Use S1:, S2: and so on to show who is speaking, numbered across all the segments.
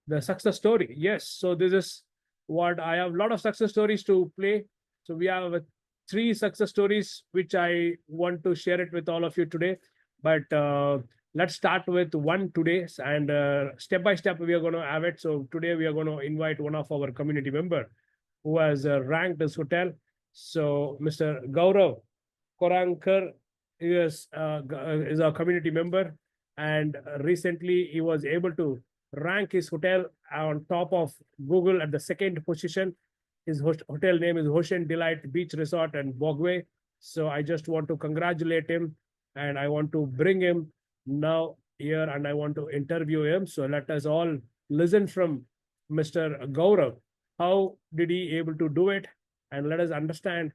S1: The success story. Yes. So this is what I have a lot of success stories to play. So we have three success stories which I want to share it with all of you today. But let's start with one today, and step by step we are going to have it. So today we are going to invite one of our community member who has ranked this hotel. So Mr. Gaurav Korgaonkar is a community member, and recently he was able to rank his hotel on top of Google at the second position. His hotel name is Ocean Delight Beach Resort and Bogway. So I just want to congratulate him, and I want to bring him now here, and I want to interview him. So let us all listen from Mr. Gaurav. How did he able to do it? And let us understand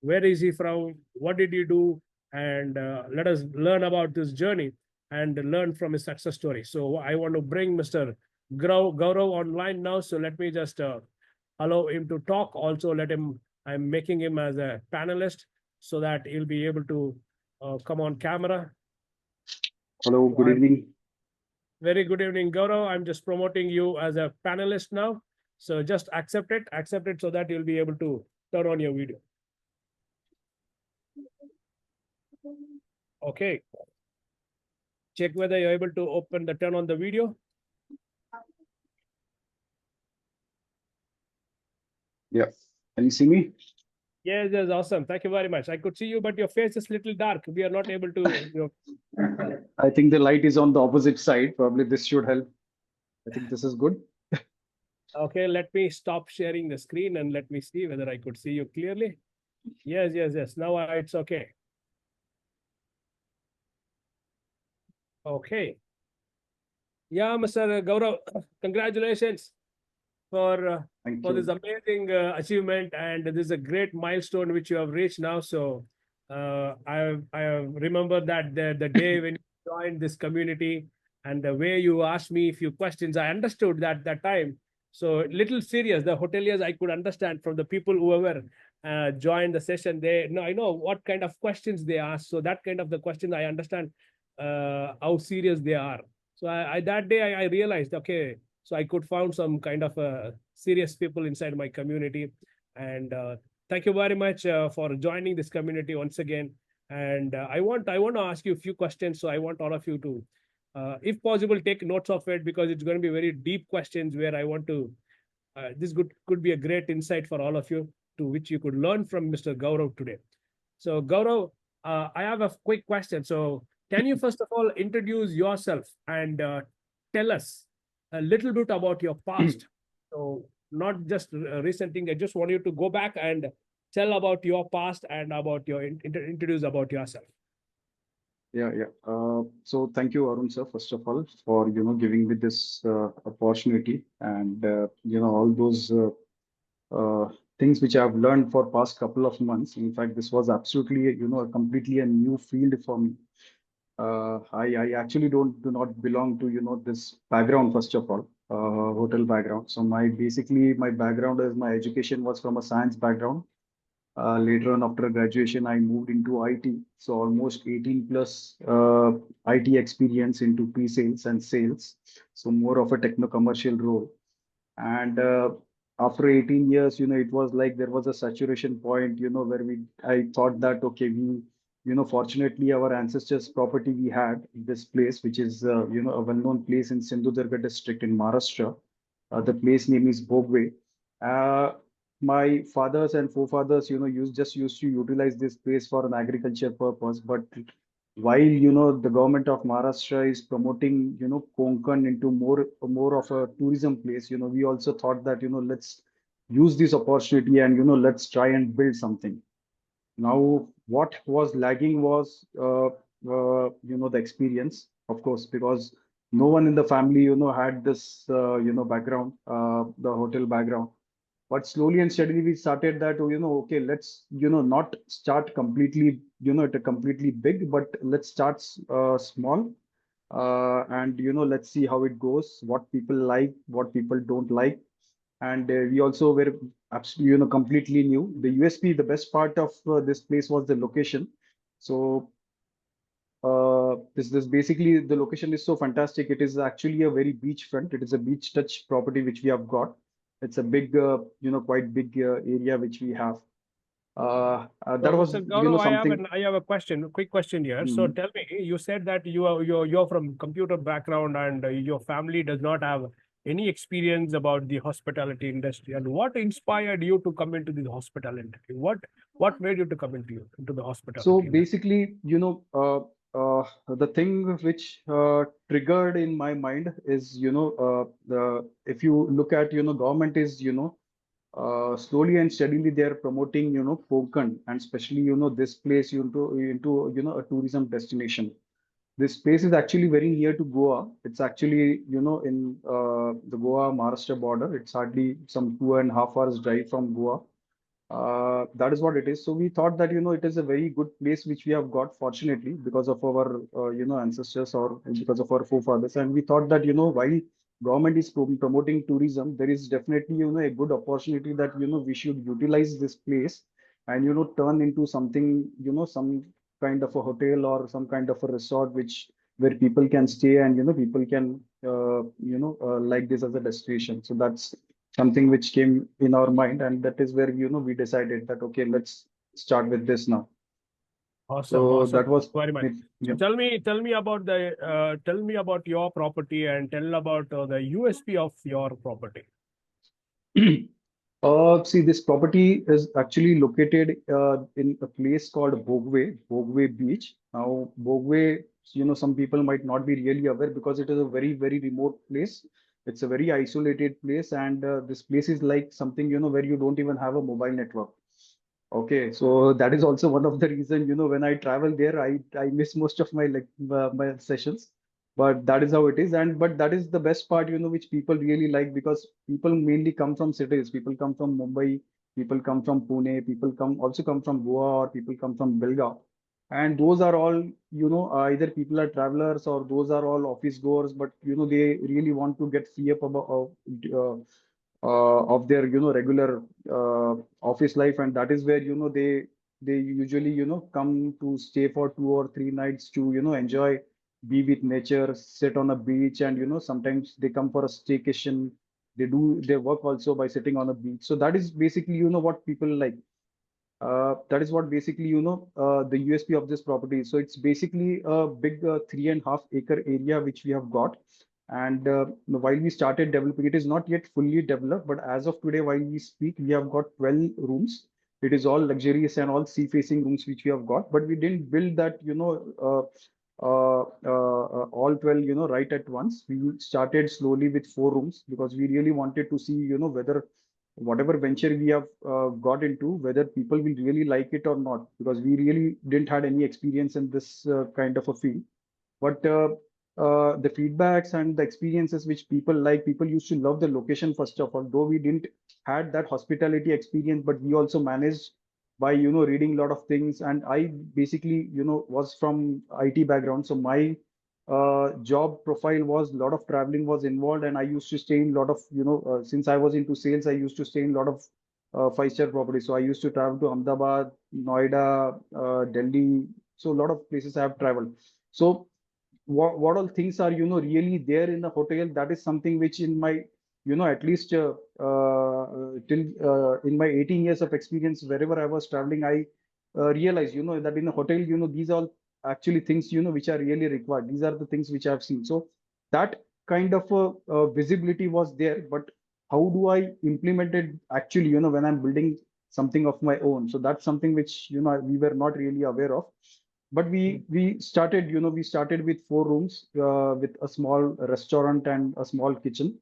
S1: where is he from, what did he do, and let us learn about this journey and learn from his success story. So I want to bring Mr. Gaurav online now. So let me just allow him to talk. Also, I'm making him as a panelist so that he'll be able to come on camera.
S2: Hello,
S1: So
S2: good evening.
S1: very good evening, Gaurav. I'm just promoting you as a panelist now. So just accept it so that you'll be able to turn on your video. Okay. Check whether you're able to turn on the video.
S2: Yeah, can you see me?
S1: Yes, yes, awesome. Thank you very much. I could see you, but your face is little dark. We are not able to,
S2: I think the light is on the opposite side. Probably this should help. I think this is good.
S1: Okay, let me stop sharing the screen and let me see whether I could see you clearly. Yes, yes, yes. Now it's okay. Okay. Yeah, Mr. Gaurav, congratulations for uh,
S2: Thank
S1: for this
S2: you.
S1: amazing achievement, and this is a great milestone which you have reached now. So I remember that the day when you joined this community and the way you asked me a few questions, I understood that time. So little serious. The hoteliers I could understand from the people whoever joined the session. They know I know what kind of questions they ask. So that kind of the question I understand how serious they are. So I that day I realized, okay, so I could found some kind of serious people inside my community. And thank you very much for joining this community once again. And I want to ask you a few questions. So I want all of you to, if possible, take notes of it, because it's going to be very deep questions where I want to. This could be a great insight for all of you, to which you could learn from Mr. Gaurav today. So Gaurav, I have a quick question. So can you first of all introduce yourself and tell us a little bit about your past? So not just recent thing. I just want you to go back and tell about your past and about your introduce about yourself.
S2: Yeah, yeah. So thank you, Arun sir, first of all, for giving me this opportunity and all those things which I've learned for past couple of months. In fact, this was absolutely a completely a new field for me. I actually do not belong to this background first of all, hotel background. So my background is my education was from a science background. Later on, after graduation, I moved into IT. So almost 18 plus IT experience into pre-sales and sales. So more of a techno-commercial role. And after 18 years, it was like there was a saturation point, where I thought that, okay, fortunately, our ancestors' property we had in this place, which is, a well-known place in Sindhudurga district in Maharashtra. The place name is Bogwe. Uh, my fathers and forefathers, used to utilize this place for an agriculture purpose. But while the government of Maharashtra is promoting Konkan into more of a tourism place, we also thought that let's use this opportunity and let's try and build something. Now, what was lagging was, the experience, of course, because no one in the family, had this, background, the hotel background. But slowly and steadily, we started that, okay, let's, not start completely, at a completely big, but let's start small. And, let's see how it goes, what people like, what people don't like. And we also were absolutely, completely new. The USP, the best part of this place was the location. So this basically the location is so fantastic. It is actually a very beachfront. It is a beach touch property which we have got. It's a big, quite big area which we have. That
S1: So,
S2: was,
S1: Mr. Gaurav,
S2: something.
S1: I have a question, a quick question here. So,
S2: Mhm.
S1: tell me, you said that you're from computer background and your family does not have any experience about the hospitality industry. And what inspired you to come into the hospitality industry? What made you to come into the
S2: So
S1: hospitality industry?
S2: basically, the thing which triggered in my mind is, the if you look at, government is, slowly and steadily they're promoting, Konkan, and especially, this place into a tourism destination. This place is actually very near to Goa. It's actually, in the Goa Maharashtra border. It's hardly some 2.5 hours drive from Goa. That is what it is. So we thought that, it is a very good place which we have got, fortunately, because of our, ancestors or because of our forefathers. And we thought that, while government is promoting tourism, there is definitely, a good opportunity that, we should utilize this place and, turn into something, some kind of a hotel or some kind of a resort, which where people can stay and, people can, like this as a destination. So that's something which came in our mind, and that is where, we decided that, okay, let's start with this now.
S1: Awesome,
S2: So
S1: awesome.
S2: that was
S1: Very much.
S2: it.
S1: So
S2: Yeah.
S1: tell me about your property and tell about the USP of your property.
S2: See, this property is actually located in a place called Bogwe Beach. Now, Bogwe, some people might not be really aware because it is a very, very remote place. It's a very isolated place, and this place is like something, where you don't even have a mobile network. Okay, so that is also one of the reason, when I travel there, I miss most of my my sessions. But that is how it is, and but that is the best part, which people really like, because people mainly come from cities. People come from Mumbai, people come from Pune, people come from Goa, or people come from Belgaum, and those are all, either people are travelers or those are all office goers. But they really want to get free up of their, regular office life, and that is where, they usually, come to stay for 2 or 3 nights to, enjoy, be with nature, sit on a beach, and, sometimes they come for a staycation. They do their work also by sitting on a beach. So that is basically, what people like. That is what basically, the USP of this property. So it's basically a big 3.5 acre area which we have got. And while we started developing, it is not yet fully developed, but as of today, while we speak, we have got 12 rooms. It is all luxurious and all sea-facing rooms which we have got, but we didn't build that, all 12, right at once. We started slowly with 4 rooms because we really wanted to see, whether whatever venture we have got into, whether people will really like it or not, because we really didn't had any experience in this kind of a field. But the feedbacks and the experiences which people used to love the location first of all, though we didn't had that hospitality experience, but we also managed by, reading a lot of things. And I basically, was from IT background, so my job profile was a lot of traveling was involved, and I used to stay in a lot of, since I was into sales, I used to stay in a lot of five-star properties. So I used to travel to Ahmedabad, Noida, Delhi. So a lot of places I have traveled. So what all things are, really there in the hotel, that is something which in my, at least till in my 18 years of experience, wherever I was traveling, I realized, that in a hotel, these are actually things, which are really required. These are the things which I've seen. So that kind of visibility was there, but how do I implement it actually, when I'm building something of my own? So that's something which, we were not really aware of. But we started, we started with 4 rooms with a small restaurant and a small kitchen.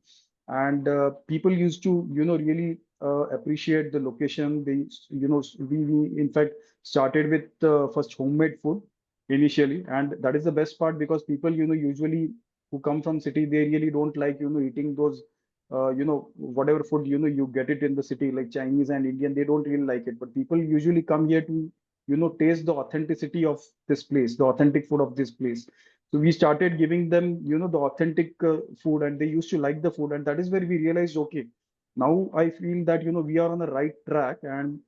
S2: And people used to, really appreciate the location. They, we in fact started with first homemade food initially, and that is the best part, because people, usually who come from city, they really don't like, eating those whatever food, you get it in the city, like Chinese and Indian. They don't really like it, but people usually come here to, taste the authenticity of this place, the authentic food of this place. So we started giving them, the authentic food, and they used to like the food. And that is where we realized, okay, now I feel that, we are on the right track. And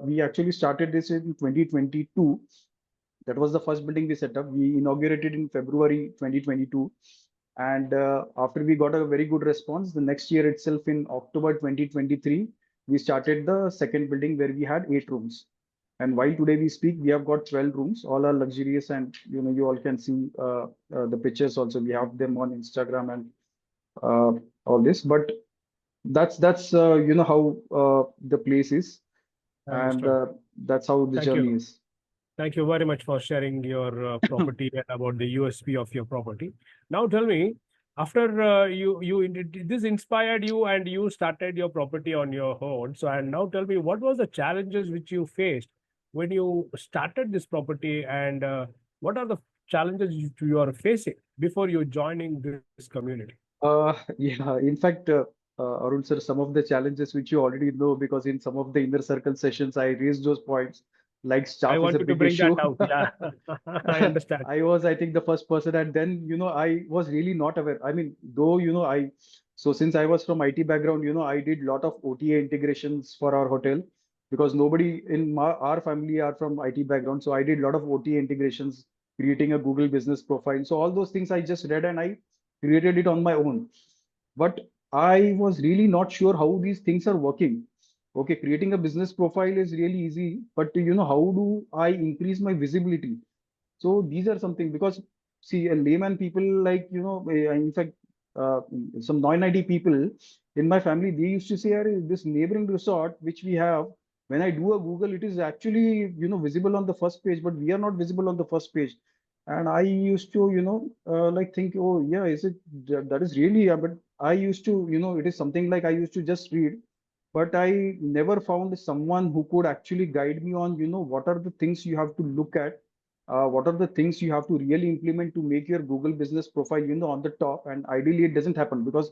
S2: we actually started this in 2022. That was the first building we set up. We inaugurated in February 2022. And after we got a very good response, the next year itself in October 2023, we started the second building where we had 8 rooms. And while today we speak, we have got 12 rooms. All are luxurious, and you all can see the pictures also. We have them on Instagram and uh, all this. But that's how the place is, and
S1: Understood.
S2: that's how the
S1: Thank you.
S2: journey is.
S1: Thank you very much for sharing your property and about the USP of your property. Now tell me, after this inspired you and you started your property on your own. So and now tell me, what was the challenges which you faced when you started this property, and what are the challenges you are facing before you joining this community?
S2: Yeah, in fact, Arun sir, some of the challenges which you already know, because in some of the inner circle sessions, I raised those points, like
S1: I
S2: staff is a
S1: wanted to
S2: big
S1: bring that
S2: issue.
S1: out. Yeah, I understand.
S2: I was, I think, the first person, and then, I was really not aware. I mean, though, so since I was from IT background, I did lot of OTA integrations for our hotel, because nobody in our family are from IT background. So I did a lot of OTA integrations, creating a Google business profile. So all those things I just read and I created it on my own. But I was really not sure how these things are working. Okay, creating a business profile is really easy, but how do I increase my visibility? So these are something, because see, a layman people, like, in fact, uh, some non-IT people in my family, they used to say, "Arey, this neighboring resort which we have, when I do a Google, it is actually, visible on the first page, but we are not visible on the first page." And I used to, like think, oh yeah, is it that is really, yeah, but I used to, it is something like I used to just read, but I never found someone who could actually guide me on, what are the things you have to look at, what are the things you have to really implement to make your Google business profile, on the top. And ideally, it doesn't happen, because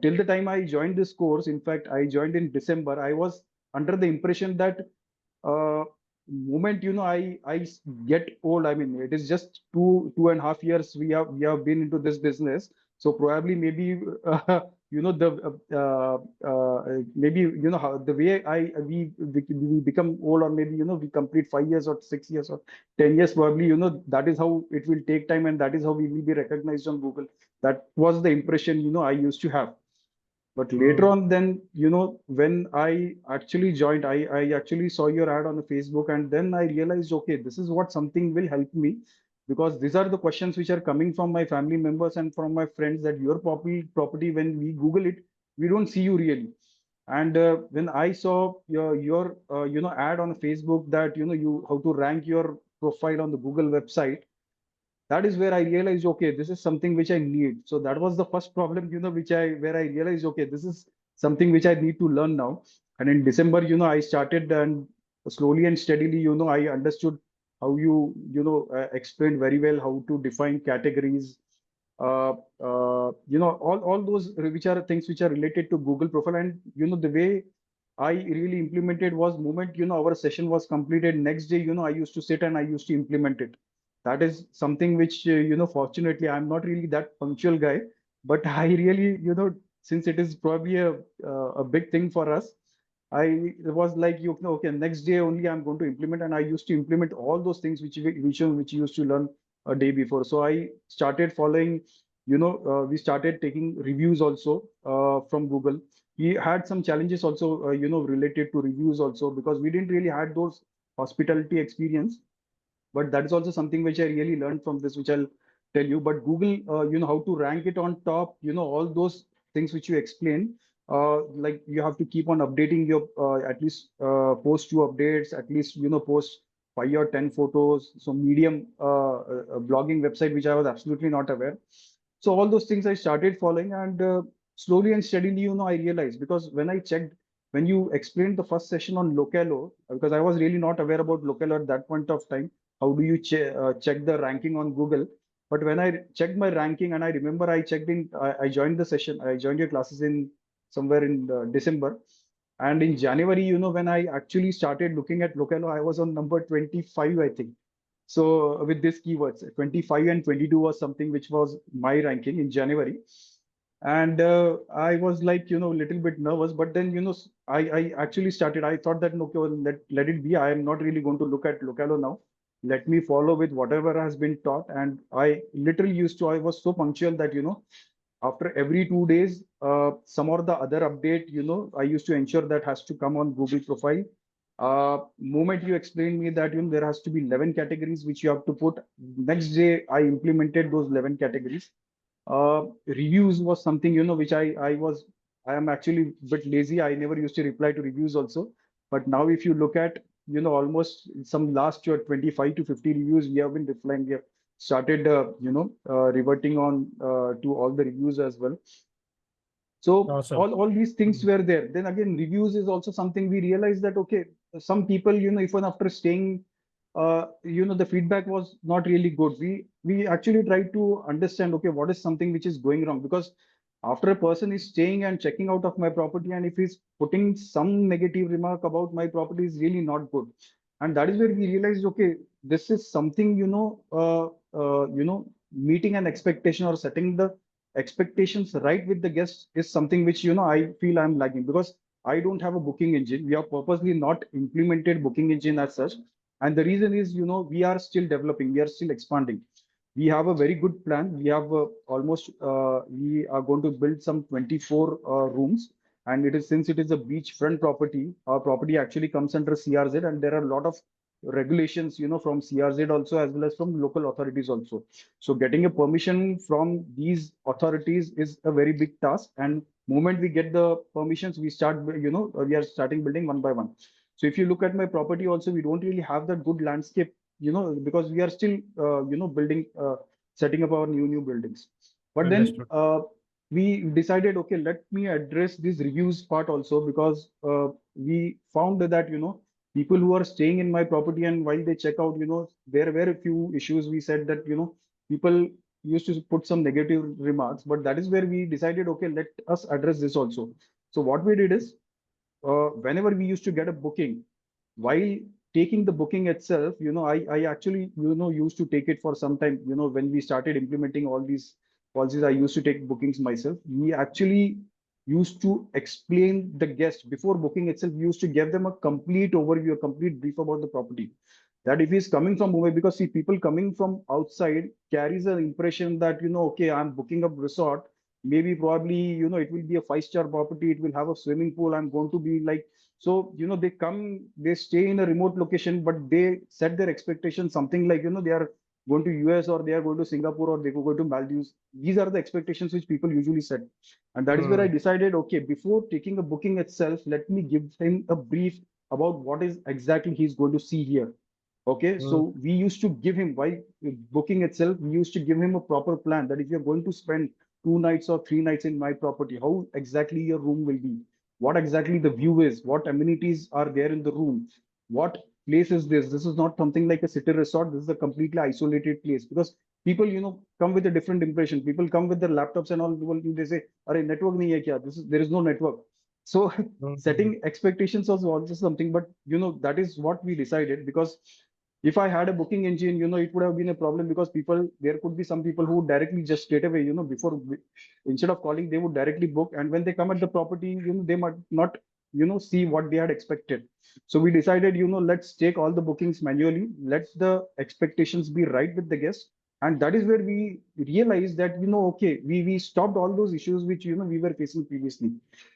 S2: till the time I joined this course, in fact, I joined in December, I was under the impression that uh, moment I get old. I mean, it is just 2.5 years we have been into this business. So probably maybe the maybe how the way we become old, or maybe we complete 5 years or 6 years or 10 years, probably that is how it will take time, and that is how we will be recognized on Google. That was the impression I used to have. But later
S1: Mm.
S2: on, then, when I actually joined, I actually saw your ad on the Facebook, and then I realized, okay, this is what something will help me, because these are the questions which are coming from my family members and from my friends, that your property, when we Google it, we don't see you really. And when I saw your ad on Facebook, that you how to rank your profile on the Google website, that is where I realized, okay, this is something which I need. So that was the first problem, where I realized, okay, this is something which I need to learn now. And in December, I started, and slowly and steadily, I understood how explained very well how to define categories, all those which are things which are related to Google profile. And, the way I really implemented was, moment, our session was completed, next day, I used to sit and I used to implement it. That is something which, fortunately, I'm not really that punctual guy, but I really, since it is probably a big thing for us, I was like, okay, next day only I'm going to implement, and I used to implement all those things which you used to learn a day before. So I started following, we started taking reviews also from Google. We had some challenges also, related to reviews also, because we didn't really had those hospitality experience. But that is also something which I really learned from this, which I'll tell you. But Google, how to rank it on top, all those things which you explained, like you have to keep on updating your, at least post 2 updates, at least, post 5 or 10 photos. So Medium, blogging website, which I was absolutely not aware. So all those things I started following, and slowly and steadily, I realized, because when I checked, when you explained the first session on Localo, because I was really not aware about Localo at that point of time, how do you check the ranking on Google? But when I checked my ranking, and I remember I checked in, I joined the session, I joined your classes in somewhere in December. And in January, when I actually started looking at Localo, I was on number 25, I think. So with these keywords, 25 and 22 was something which was my ranking in January. And I was like, a little bit nervous, but then, I actually started, I thought that, okay, well, let it be. I am not really going to look at Localo now. let me follow with whatever has been taught. And I literally used to, I was so punctual that, after every 2 days, some or the other update, I used to ensure that has to come on Google profile. Moment you explained me that, there has to be 11 categories which you have to put. Next day, I implemented those 11 categories. Reviews was something, which I am actually a bit lazy. I never used to reply to reviews also. But now if you look at, almost some last year, 25 to 50 reviews, we have been replying. We have started, reverting on to all the reviews as well. So
S1: Awesome.
S2: all these things
S1: Mm.
S2: were there. Then again, reviews is also something we realized that, okay, some people, even after staying, the feedback was not really good. We actually tried to understand, okay, what is something which is going wrong? Because after a person is staying and checking out of my property, and if he's putting some negative remark about my property, is really not good. And that is where we realized, okay, this is something, meeting an expectation or setting the expectations right with the guests is something which, I feel I'm lagging, because I don't have a booking engine. We have purposely not implemented booking engine as such. And the reason is, we are still developing, we are still expanding. We have a very good plan. We have almost, we are going to build some 24 rooms. And it is, since it is a beachfront property, our property actually comes under CRZ, and there are a lot of regulations, from CRZ also, as well as from local authorities also. So getting a permission from these authorities is a very big task. And moment we get the permissions, we start, we are starting building one by one. So if you look at my property also, we don't really have that good landscape, because we are still, building, setting up our new buildings. But then
S1: Understood.
S2: we decided, okay, let me address this reviews part also, because we found that, people who are staying in my property, and while they check out, there were a few issues. We said that, people used to put some negative remarks, but that is where we decided, okay, let us address this also. So what we did is, whenever we used to get a booking, while taking the booking itself, I actually, used to take it for some time. When we started implementing all these policies, I used to take bookings myself. We actually used to explain the guest before booking itself. We used to give them a complete overview, a complete brief about the property. That if he's coming from Mumbai, because see, people coming from outside carries an impression that, okay, I'm booking a resort. Maybe probably, it will be a five-star property. It will have a swimming pool. I'm going to be like, so, they come, they stay in a remote location, but they set their expectations something like, they are going to US, or they are going to Singapore, or they go to Maldives. These are the expectations which people usually set. And that is where I
S1: Mm.
S2: decided, okay, before taking a booking itself, let me give him a brief about what is exactly he's going to see here. Okay,
S1: Mm.
S2: so we used to give him, while booking itself, we used to give him a proper plan that if you're going to spend 2 nights or 3 nights in my property, how exactly your room will be, what exactly the view is, what amenities are there in the room, what place is this. This is not something like a city resort. This is a completely isolated place, because people, come with a different impression. People come with their laptops and all. They say, "Arey, network nahi hai kya?" There is no network. So
S1: Mm.
S2: setting expectations was also something, but that is what we decided, because if I had a booking engine, it would have been a problem, because there could be some people who directly just straight away, instead of calling, they would directly book. And when they come at the property, they might not, see what they had expected. So we decided, let's take all the bookings manually. Let the expectations be right with the guest. And that is where we realized that, okay, we stopped all those issues which, we were facing previously.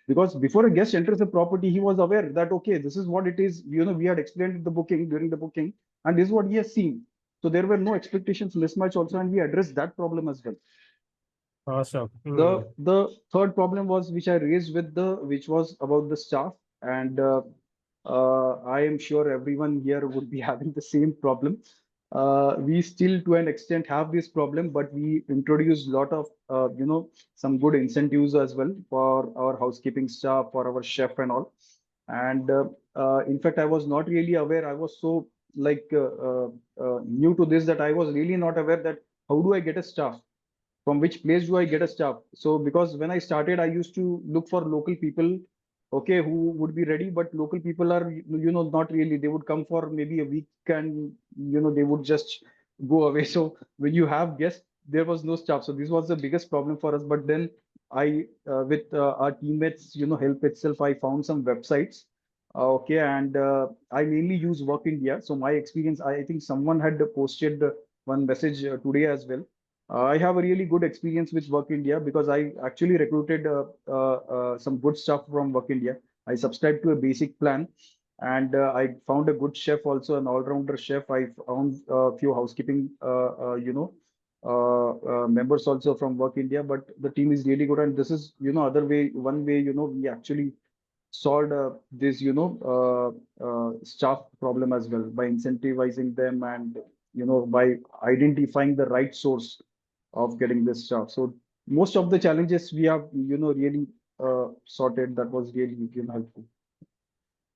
S2: Because before a guest enters the property, he was aware that, okay, this is what it is. We had explained the booking during the booking, and this is what he has seen. So there were no expectations mismatch also, and we addressed that problem as well.
S1: Awesome.
S2: The
S1: Mm.
S2: the third problem was, which I raised with which was about the staff. And I am sure everyone here would be having the same problem. We still, to an extent, have this problem, but we introduced a lot of, some good incentives as well for our housekeeping staff, for our chef and all. And in fact, I was not really aware. I was so like new to this, that I was really not aware that how do I get a staff, from which place do I get a staff? So because when I started, I used to look for local people, okay, who would be ready, but local people are, not really. They would come for maybe a week, and they would just go away. So when you have guests, there was no staff. So this was the biggest problem for us. But then I, with our teammates, help itself, I found some websites Okay, and I mainly use Work India. So my experience, I think someone had posted one message today as well. I have a really good experience with Work India because I actually recruited some good stuff from Work India. I subscribed to a basic plan, and I found a good chef, also an all-rounder chef. I found a few housekeeping, members also from Work India. But the team is really good, and this is, other way, one way, we actually solved this staff problem as well by incentivizing them, and by identifying the right source of getting this staff. So most of the challenges we have really sorted. That was really helpful.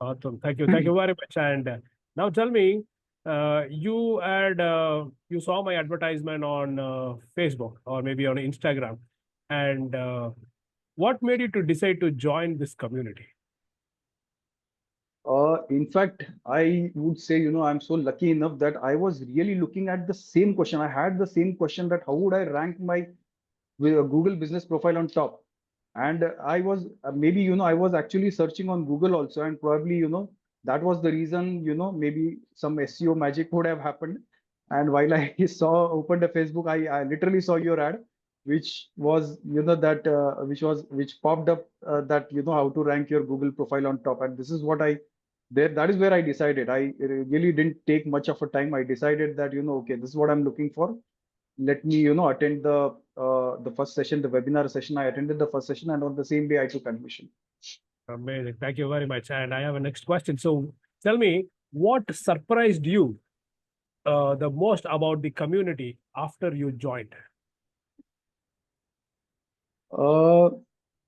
S1: Awesome. Thank you very much. And now tell me, you saw my advertisement on Facebook or maybe on Instagram, and what made you to decide to join this community?
S2: In fact, I would say, I'm so lucky enough that I was really looking at the same question. I had the same question, that how would I rank my with a Google business profile on top. And I was maybe, I was actually searching on Google also, and probably, that was the reason, maybe some SEO magic would have happened. And while I opened a Facebook, I literally saw your ad, which was, which popped up, that, how to rank your Google profile on top. And this is what that is where I decided. I really didn't take much of a time. I decided that, okay, this is what I'm looking for. Let me attend the first session, the webinar session. I attended the first session, and on the same day I took admission.
S1: Amazing. Thank you very much. And I have a next question. So tell me, what surprised you the most about the community after you joined?
S2: uh,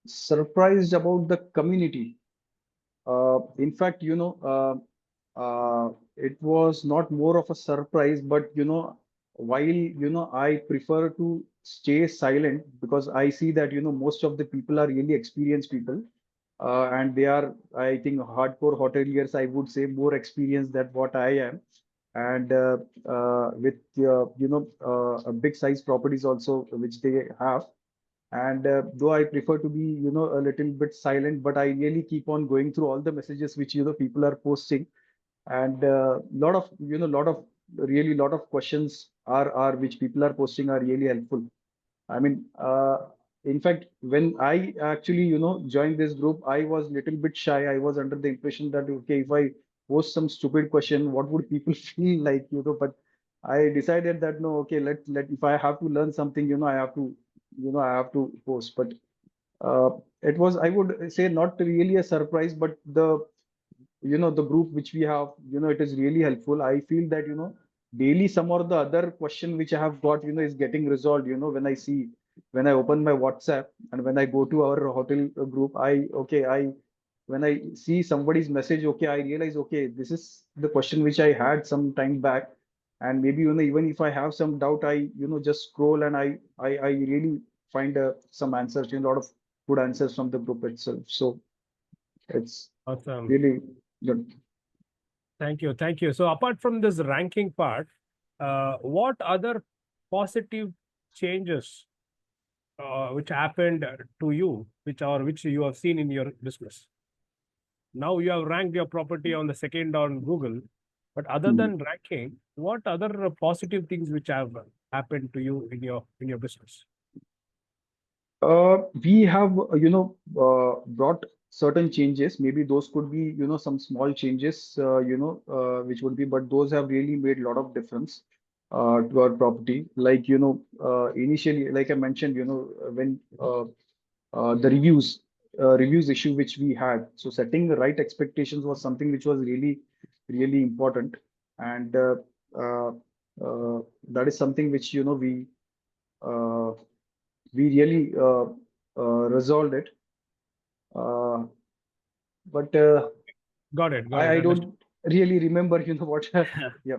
S2: Surprised about the community. In fact, it was not more of a surprise, but while I prefer to stay silent, because I see that most of the people are really experienced people, and they are, I think, hardcore hoteliers. I would say more experienced than what I am, and with a big size properties also which they have. And though I prefer to be, a little bit silent, but I really keep on going through all the messages which, people are posting. And lot of really lot of questions are which people are posting are really helpful. I mean, in fact, when I actually, joined this group, I was little bit shy. I was under the impression that, okay, if I post some stupid question, what would people feel like, but I decided that no, okay, if I have to learn something, I have to post. But uh, it was, I would say, not really a surprise, but the group which we have, it is really helpful. I feel that, daily some or the other question which I have got, is getting resolved. When I open my WhatsApp, and when I go to our hotel group, when I see somebody's message, okay, I realize, okay, this is the question which I had some time back. And maybe, even if I have some doubt, I, just scroll, and I really find some answers, a lot of good answers from the group itself. So it's
S1: Awesome.
S2: really good.
S1: Thank you. Thank you. So apart from this ranking part, what other positive changes which happened to you, which you have seen in your business? Now you have ranked your property on the second on Google, but other
S2: Hmm.
S1: than ranking, what other positive things which have happened to you in your business?
S2: We have, brought certain changes. Maybe those could be, some small changes, which would be, but those have really made a lot of difference to our property. Like, initially, like I mentioned, when the reviews issue which we had. So setting the right expectations was something which was really, really important. And uh, that is something which, uh, we really resolved it. Uh, but
S1: Got it,
S2: I
S1: understood.
S2: don't really remember, what. Yeah.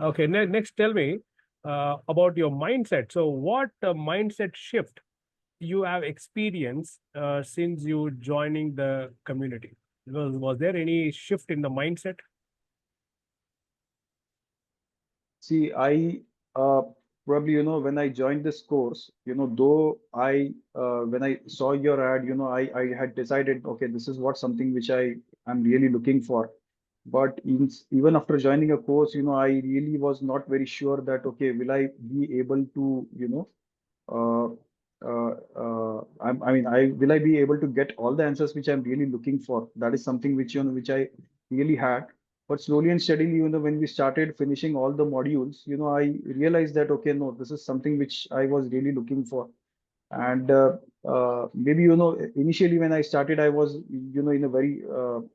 S1: Okay, next tell me about your mindset. So what mindset shift you have experienced since you joining the community? Was there any shift in the mindset?
S2: See, probably, when I joined this course, though when I saw your ad, I had decided, okay, this is what something which I'm really looking for. But even after joining a course, I really was not very sure that, okay, will I be able to, uh, I mean, will I be able to get all the answers which I'm really looking for? That is something which, which I really had. But slowly and steadily, when we started finishing all the modules, I realized that, okay, no, this is something which I was really looking for. And maybe, initially when I started, I was, in a very,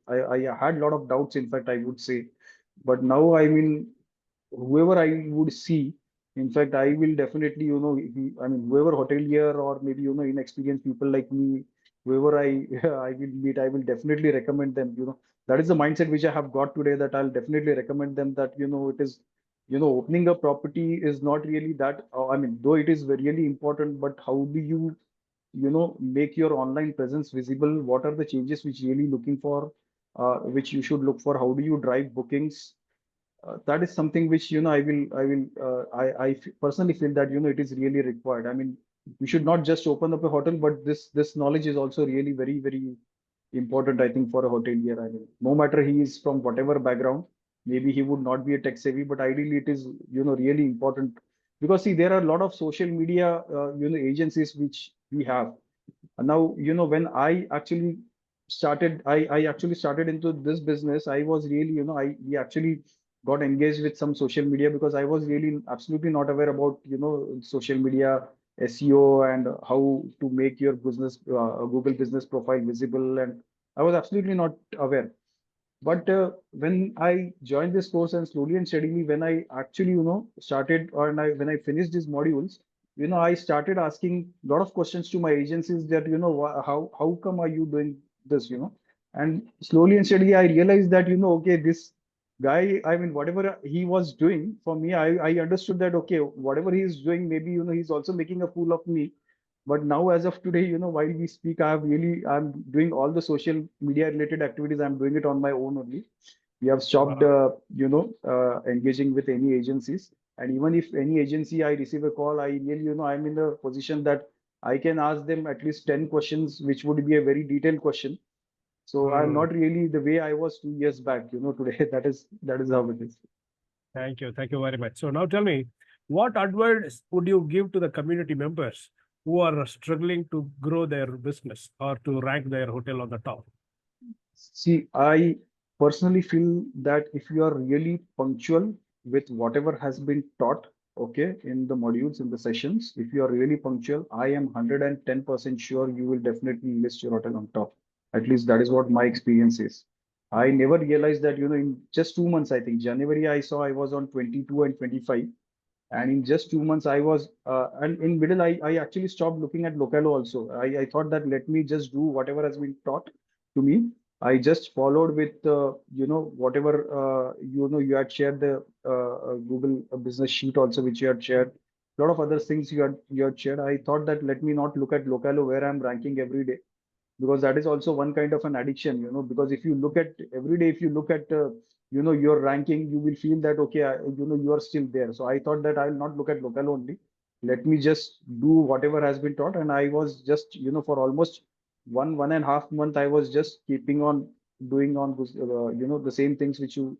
S2: I had a lot of doubts, in fact, I would say. But now, I mean, whoever I would see, in fact, I will definitely, I mean, whoever hotelier or maybe, inexperienced people like me, whoever I will meet, I will definitely recommend them, that is the mindset which I have got today, that I'll definitely recommend them that, it is, opening a property is not really that, I mean, though it is really important, but how do you, make your online presence visible? What are the changes which you're really looking for, which you should look for? How do you drive bookings? That is something which personally feel that it is really required. I mean, we should not just open up a hotel, but this knowledge is also really very important, I think, for a hotelier. I mean, no matter he is from whatever background, maybe he would not be a tech savvy, but ideally it is really important, because see, there are a lot of social media agencies which we have. And now, when I actually started into this business, I was really, we actually got engaged with some social media, because I was really absolutely not aware about, social media, SEO, and how to make your business, Google business profile visible. And I was absolutely not aware. But when I joined this course, and slowly and steadily, when I actually, started, or when I finished these modules, I started asking a lot of questions to my agencies that, how come are you doing this, and slowly and steadily, I realized that, okay, this guy, I mean, whatever he was doing for me, I understood that, okay, whatever he is doing, maybe, he's also making a fool of me. But now, as of today, while we speak, I'm doing all the social media related activities. I'm doing it on my own only. We have stopped,
S1: Wow.
S2: engaging with any agencies. And even if any agency I receive a call, I really, I'm in a position that I can ask them at least 10 questions, which would be a very detailed question. So I'm
S1: Hmm.
S2: not really the way I was 2 years back, today. That is how it is.
S1: Thank you. Thank you very much. So now tell me, what advice would you give to the community members who are struggling to grow their business or to rank their hotel on the top?
S2: See, I personally feel that if you are really punctual with whatever has been taught, okay, in the modules, in the sessions, if you are really punctual, I am 110% sure you will definitely list your hotel on top. At least that is what my experience is. I never realized that, in just 2 months, I think January, I saw I was on 22 and 25. And in just 2 months, and in middle, I actually stopped looking at Localo also. I thought that let me just do whatever has been taught to me. I just followed with, whatever, you had shared the Google business sheet also, which you had shared. A lot of other things you had shared. I thought that let me not look at Localo where I'm ranking every day, because that is also one kind of an addiction, because if you look at every day, if you look at, your ranking, you will feel that, okay, you are still there. So I thought that I will not look at local only. Let me just do whatever has been taught. And I was just, for almost 1.5 month, I was just keeping on doing on, the same things which you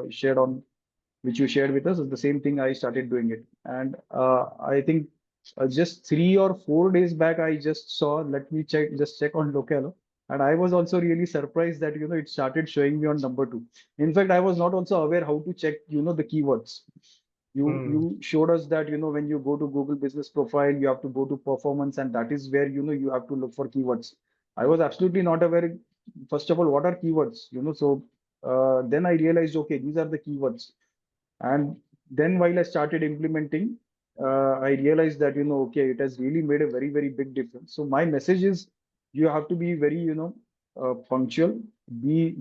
S2: shared with us, is the same thing I started doing it. And I think just 3 or 4 days back, I just saw, let me check on Localo. And I was also really surprised that, it started showing me on number two. In fact, I was not also aware how to check, the keywords. You
S1: Hmm.
S2: showed us that, when you go to Google Business Profile, you have to go to performance, and that is where, you have to look for keywords. I was absolutely not aware, first of all, what are keywords, so then I realized, okay, these are the keywords. And then while I started implementing, I realized that, okay, it has really made a very big difference. So my message is, you have to be very, punctual, be,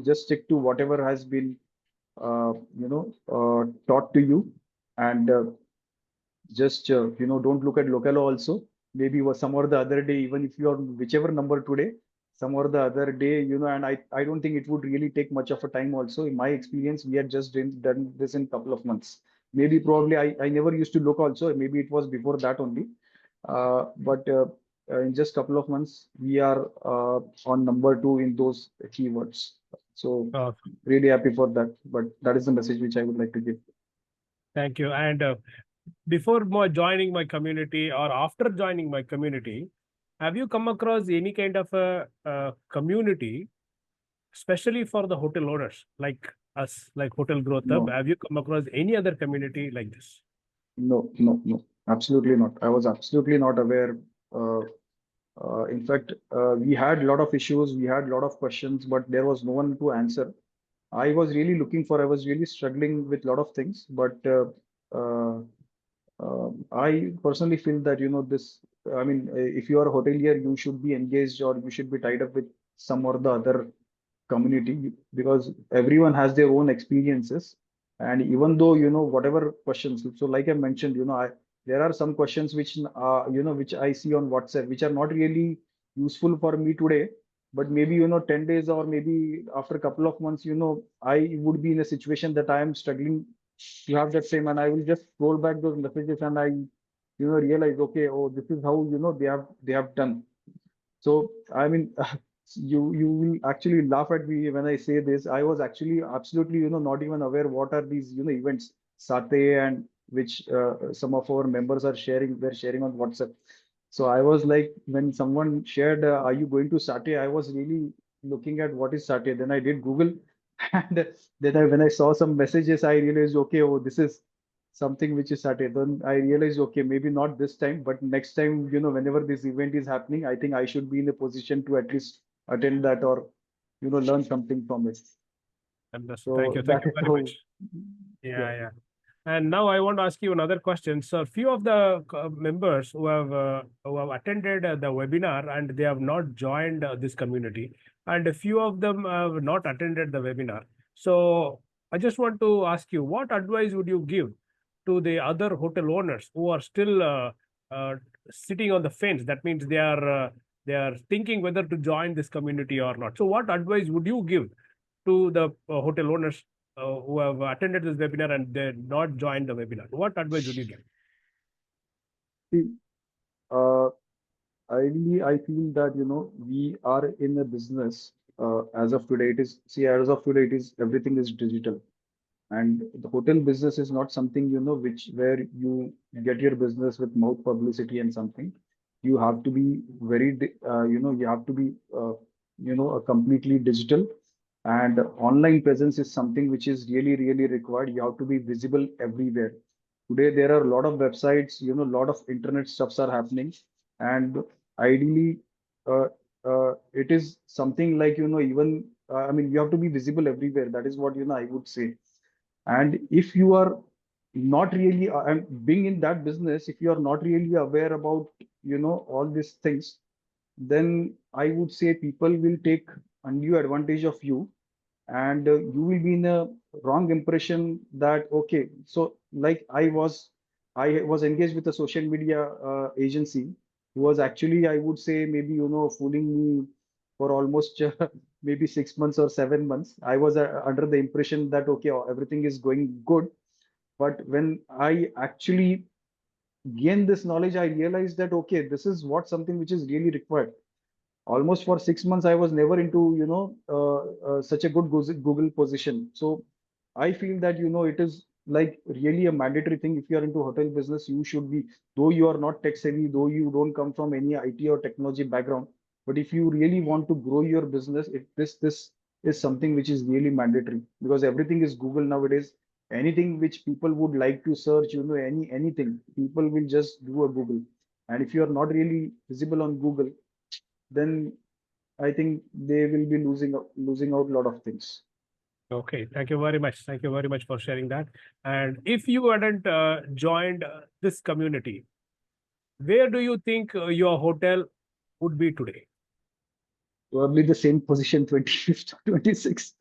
S2: just stick to whatever has been, taught to you. And just, don't look at Localo also. Maybe was some or the other day, even if you are whichever number today, some or the other day, and I don't think it would really take much of a time also. In my experience, we had just done this in couple of months. Maybe probably I never used to look also. Maybe it was before that only. But in just couple of months, we are on number two in those keywords. So
S1: Uh,
S2: really happy for that. But that is the message which I would like to give.
S1: Thank you. And before joining my community or after joining my community, have you come across any kind of a community, especially for the hotel owners like us, like Hotel Growth Hub?
S2: No,
S1: Have you come across any other community like this?
S2: no, no, no, absolutely not. I was absolutely not aware. Uh, in fact, we had a lot of issues, we had a lot of questions, but there was no one to answer. I was really struggling with a lot of things, but uh, I personally feel that, this, I mean, if you are a hotelier, you should be engaged or you should be tied up with some or the other community because everyone has their own experiences. And even though, whatever questions, so like I mentioned, there are some questions which, which I see on WhatsApp, which are not really useful for me today. But maybe, 10 days or maybe after a couple of months, I would be in a situation that I am struggling to have that same, and I will just scroll back those messages and I, realize, okay, oh, this is how, they have done. So, I mean, you will actually laugh at me when I say this. I was actually absolutely, not even aware what are these, events, Satay, and which some of our members are sharing, they're sharing on WhatsApp. So I was like, when someone shared, "Are you going to Satay?" I was really looking at what is Satay. Then I did Google, and then when I saw some messages, I realized, okay, oh, this is something which is Satay. Then I realized, okay, maybe not this time, but next time, whenever this event is happening, I think I should be in a position to at least attend that or, learn something from it.
S1: Understood. Thank
S2: So
S1: you. Thank
S2: that
S1: you
S2: is
S1: very
S2: how,
S1: much. Yeah,
S2: yeah.
S1: yeah. And now I want to ask you another question. So, few of the members who have attended the webinar and they have not joined this community, and a few of them have not attended the webinar. So, I just want to ask you, what advice would you give to the other hotel owners who are still uh, sitting on the fence? That means they are thinking whether to join this community or not. So, what advice would you give to the hotel owners who have attended this webinar and they not joined the webinar? What advice would you give?
S2: See, uh, ideally, I feel that, we are in a business, as of today, as of today, everything is digital. And the hotel business is not something, which where you get your business with mouth publicity and something. You have to be you have to be, a completely digital. And online presence is something which is really, really required. You have to be visible everywhere. Today, there are a lot of websites, a lot of internet stuffs are happening. And ideally, uh, it is something like, even, I mean, you have to be visible everywhere. That is what, I would say. And if you are not really, and being in that business, if you are not really aware about, all these things, then I would say people will take undue advantage of you, and you will be in a wrong impression that, okay, so like I was engaged with a social media agency who was actually, I would say, maybe, fooling me for almost maybe 6 months or 7 months. I was under the impression that, okay, everything is going good. But when I actually gained this knowledge, I realized that, okay, this is what something which is really required. Almost for 6 months I was never into, such a good Google position. So I feel that, it is like really a mandatory thing. If you are into hotel business, you should be, though you are not tech savvy, though you don't come from any IT or technology background, but if you really want to grow your business, this is something which is really mandatory, because everything is Google nowadays. Anything which people would like to search, anything, people will just do a Google. And if you are not really visible on Google, then I think they will be losing out a lot of things.
S1: Okay, thank you very much. Thank you very much for sharing that. And if you hadn't joined this community, where do you think your hotel would be today?
S2: Probably the same position, 25th, 26th.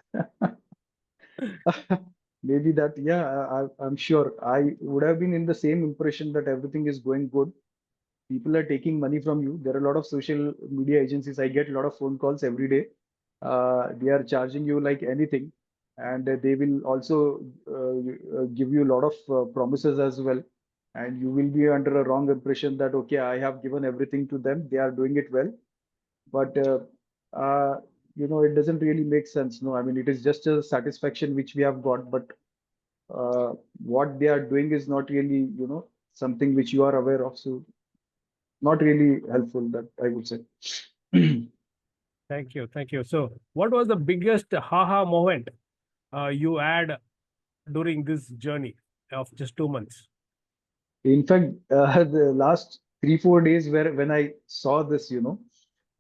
S2: Maybe that, yeah, I'm sure I would have been in the same impression that everything is going good. People are taking money from you. There are a lot of social media agencies. I get a lot of phone calls every day. They are charging you like anything. and they will also give you a lot of promises as well, and you will be under a wrong impression that okay, I have given everything to them, they are doing it well, but uh, it doesn't really make sense. No, I mean, it is just a satisfaction which we have got, but what they are doing is not really something which you are aware of, so not really helpful, that I would say.
S1: Thank you. Thank you. So, what was the biggest haha moment you had during this journey of just 2 months?
S2: In fact, the last 3 4 days where when I saw this,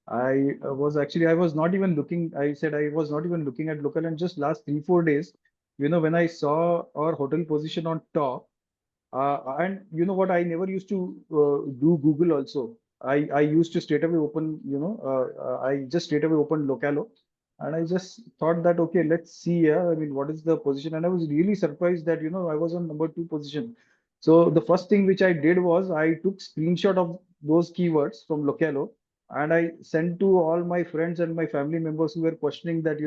S2: I was not even looking. I said I was not even looking at local, and just last 3 4 days, when I saw our hotel position on top, and you know what, I never used to do Google also. I used to straight away open, I just straight away opened Localo, and I just thought that okay, let's see. Yeah, I mean, what is the position? And I was really surprised that I was on number 2 position. So the first thing which I did was I took screenshot of those keywords from Localo, and I sent to all my friends and my family members who were questioning that we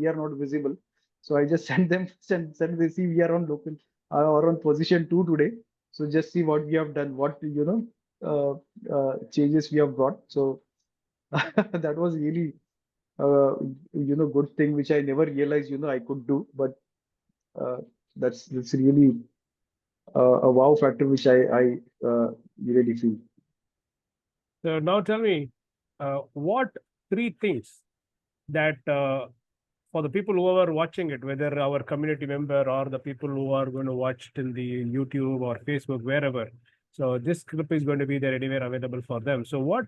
S2: are not visible. So I just sent them sent they see we are on local or on position 2 today. So just see what we have done, what changes we have got. So that was really good thing which I never realized I could do. But uh, that's really a wow factor which I really feel.
S1: So, now tell me, what three things that for the people who are watching it, whether our community member or the people who are going to watch it in the YouTube or Facebook, wherever. So this clip is going to be there anywhere available for them. So what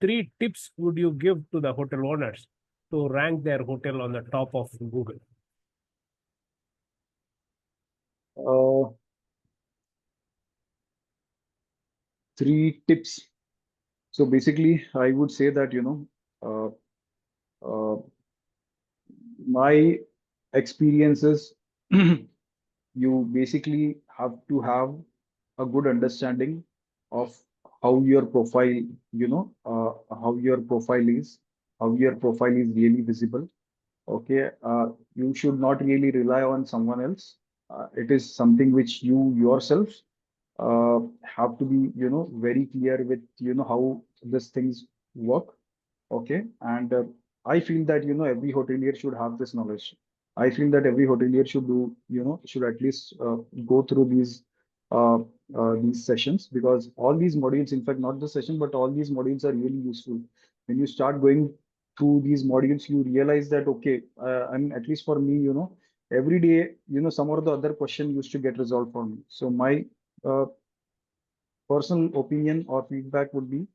S1: three tips would you give to the hotel owners to rank their hotel on the top of Google?
S2: Uh, 3 tips. So basically, I would say that uh, uh, my experiences, you basically have to have a good understanding of how your profile, how your profile is, how your profile is really visible. Okay, you should not really rely on someone else. It is something which you yourself have to be, very clear with, how these things work. Okay, and I feel that every hotelier should have this knowledge. I feel that every hotelier should do, should at least go through uh, these sessions, because all these modules, in fact, not the session, but all these modules are really useful. When you start going through these modules, you realize that okay, I mean, at least for me, every day, some or the other question used to get resolved for me. So my uh, personal opinion or feedback would be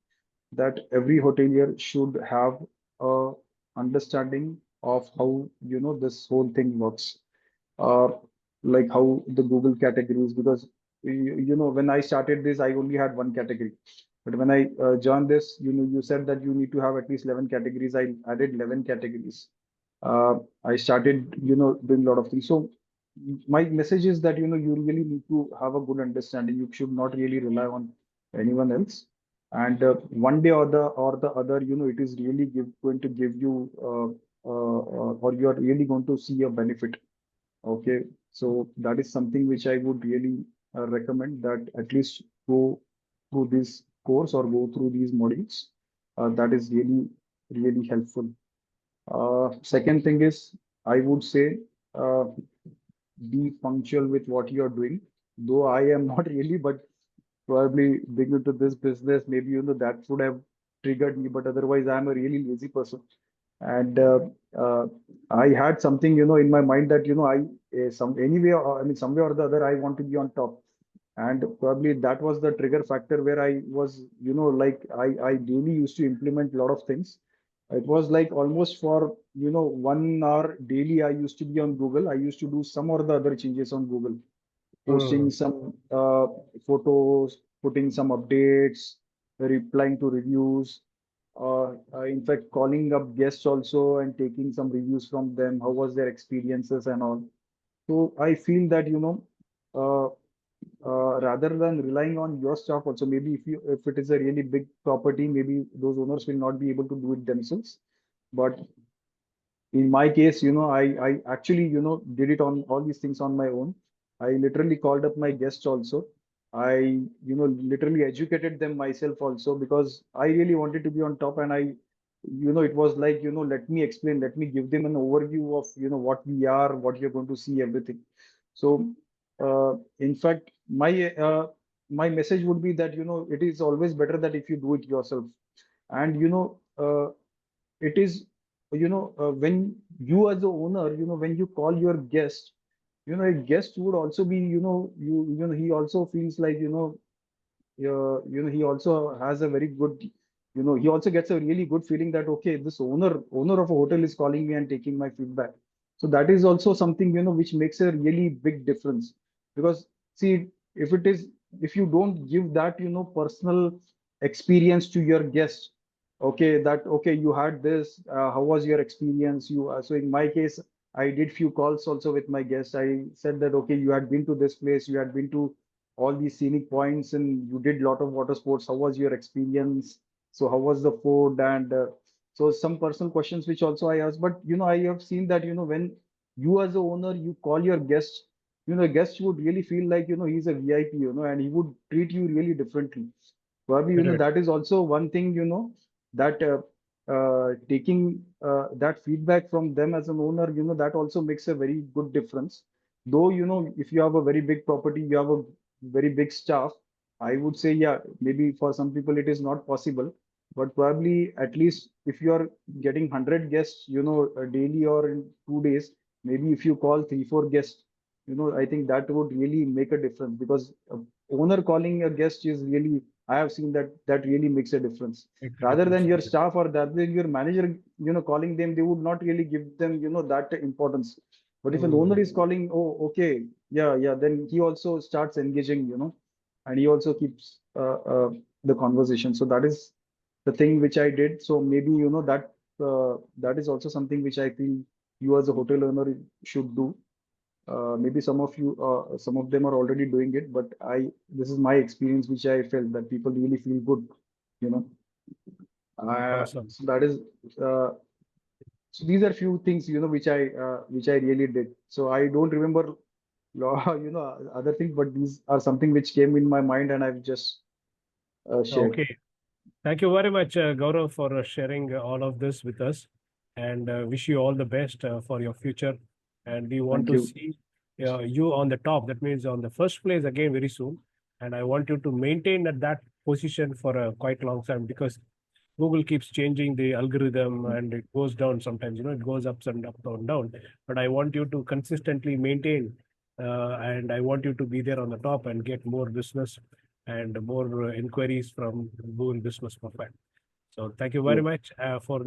S2: that every hotelier should have a understanding of how this whole thing works, uh, like how the Google categories, because when I started this I only had one category, but when I joined this, you said that you need to have at least 11 categories. I added 11 categories. I started doing a lot of things. So my message is that you really need to have a good understanding. You should not really rely on anyone else, and one day or the other, it is really going to give you or you are really going to see a benefit. Okay, so that is something which I would really recommend, that at least go through this course or go through these modules. That is really, really helpful. Second thing is, I would say, uh, be punctual with what you are doing. Though I am not really, but probably being into this business, maybe that would have triggered me. But otherwise, I'm a really lazy person, and uh, I had something in my mind that I some anyway, I mean, somewhere or the other, I want to be on top, and probably that was the trigger factor where I was like I daily used to implement a lot of things. It was like almost for 1 hour daily I used to be on Google. I used to do some or the other changes on Google, posting
S1: Hmm.
S2: some photos, putting some updates, replying to reviews, in fact, calling up guests also and taking some reviews from them. How was their experiences and all? So I feel that uh, rather than relying on your staff also, maybe if it is a really big property, maybe those owners will not be able to do it themselves. But In my case, I actually, did it on all these things on my own. I literally called up my guests also. I, literally educated them myself also because I really wanted to be on top. And it was like, let me explain, let me give them an overview of, what we are, what you're going to see, everything. So, in fact, my message would be that, it is always better that if you do it yourself. And, it is when you as the owner, when you call your guest, a guest would also be, he also feels like, he also has a very good, he also gets a really good feeling that, okay, this owner of a hotel is calling me and taking my feedback. So that is also something, which makes a really big difference. Because see, if it is, if you don't give that, personal experience to your guest, okay, that, okay, you had this, how was your experience? So in my case, I did few calls also with my guests. I said that, okay, you had been to this place, you had been to all these scenic points and you did a lot of water sports. How was your experience? So how was the food? And so some personal questions which also I asked. But I have seen that when you as a owner you call your guest, guest would really feel like he's a VIP, and he would treat you really differently. Probably
S1: Correct.
S2: that is also one thing that taking that feedback from them as an owner, that also makes a very good difference. Though if you have a very big property, you have a very big staff, I would say, yeah, maybe for some people it is not possible. But probably at least if you are getting 100 guests, daily or in 2 days, maybe if you call 3, 4 guests, I think that would really make a difference because owner calling a guest is really, I have seen that really makes a difference.
S1: Makes a
S2: Rather than
S1: difference.
S2: your staff or rather than your manager, calling them, they would not really give them, that importance. But if an owner is
S1: Mm.
S2: calling, oh, okay, yeah, yeah, then he also starts engaging, and he also keeps the conversation. So that is the thing which I did. So maybe, that is also something which I feel you as a hotel owner should do. Maybe some of them are already doing it, but this is my experience, which I felt that people really feel good, you know.
S1: Awesome.
S2: So that is, uh, so these are few things, which I really did. So I don't remember, other things, but these are something which came in my mind and I've just shared.
S1: Okay. Thank you very much, Gaurav, for sharing all of this with us, and wish you all the best for your future. And we want
S2: Thank
S1: to
S2: you.
S1: see you on the top. That means on the first place again very soon. And I want you to maintain at that position for a quite long time because Google keeps changing the algorithm and it goes down sometimes. It goes up and down. But I want you to consistently maintain, and I want you to be there on the top and get more business and more inquiries from Google Business Profile. So thank you
S2: Yeah.
S1: very much for